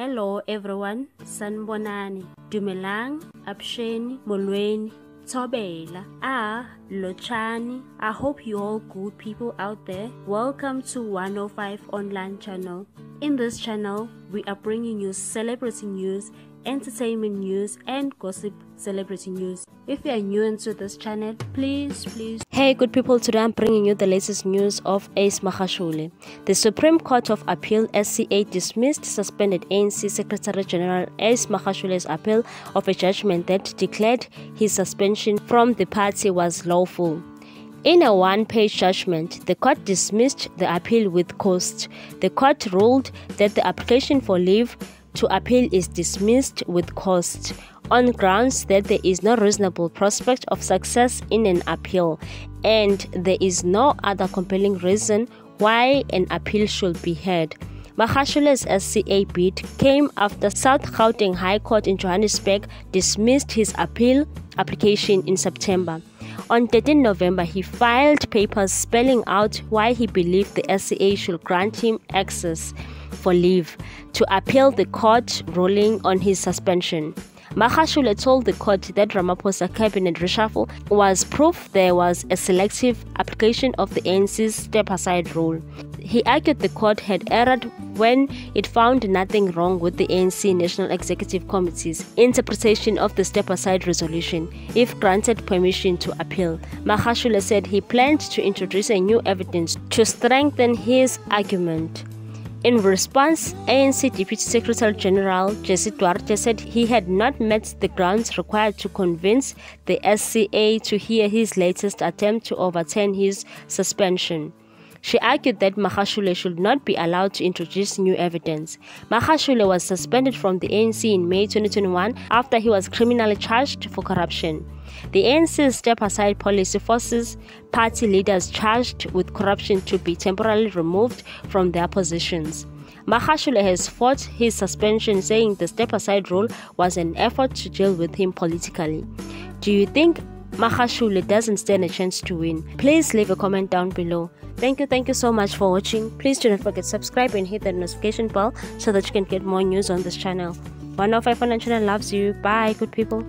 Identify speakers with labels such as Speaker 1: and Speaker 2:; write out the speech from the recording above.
Speaker 1: Hello everyone, sanibonani, dumelang, absheni, molweni, thobela, lochani. I hope you all good people out there. Welcome to 105 online channel. In this channel, we are bringing you celebrity news, entertainment news and gossip celebrity news. If you are new into this channel, please. Hey good people, today I'm bringing you the latest news of Ace Magashule. The Supreme Court of Appeal SCA dismissed suspended ANC Secretary General Ace Magashule's appeal of a judgment that declared his suspension from the party was lawful. In a one-page judgment, the court dismissed the appeal with cost. The court ruled that the application for leave to appeal is dismissed with cost on grounds that there is no reasonable prospect of success in an appeal and there is no other compelling reason why an appeal should be heard. Magashule's SCA bid came after South Gauteng High Court in Johannesburg dismissed his appeal application in September. On 13 November, he filed papers spelling out why he believed the SCA should grant him access for leave to appeal the court ruling on his suspension. Magashule told the court that Ramaphosa cabinet reshuffle was proof there was a selective application of the ANC's step-aside rule. He argued the court had erred when it found nothing wrong with the ANC National Executive Committee's interpretation of the step-aside resolution, if granted permission to appeal. Magashule said he planned to introduce a new evidence to strengthen his argument. In response, ANC Deputy Secretary General Jesse Duarte said he had not met the grounds required to convince the SCA to hear his latest attempt to overturn his suspension. She argued that Magashule should not be allowed to introduce new evidence. Magashule was suspended from the ANC in May 2021 after he was criminally charged for corruption. The ANC's step-aside policy forces party leaders charged with corruption to be temporarily removed from their positions. Magashule has fought his suspension, saying the step-aside rule was an effort to deal with him politically. Do you think Magashule doesn't stand a chance to win? Please leave a comment down below. Thank you so much for watching. Please do not forget to subscribe and hit the notification bell so that you can get more news on this channel. 105 Online Channel loves you. Bye good people.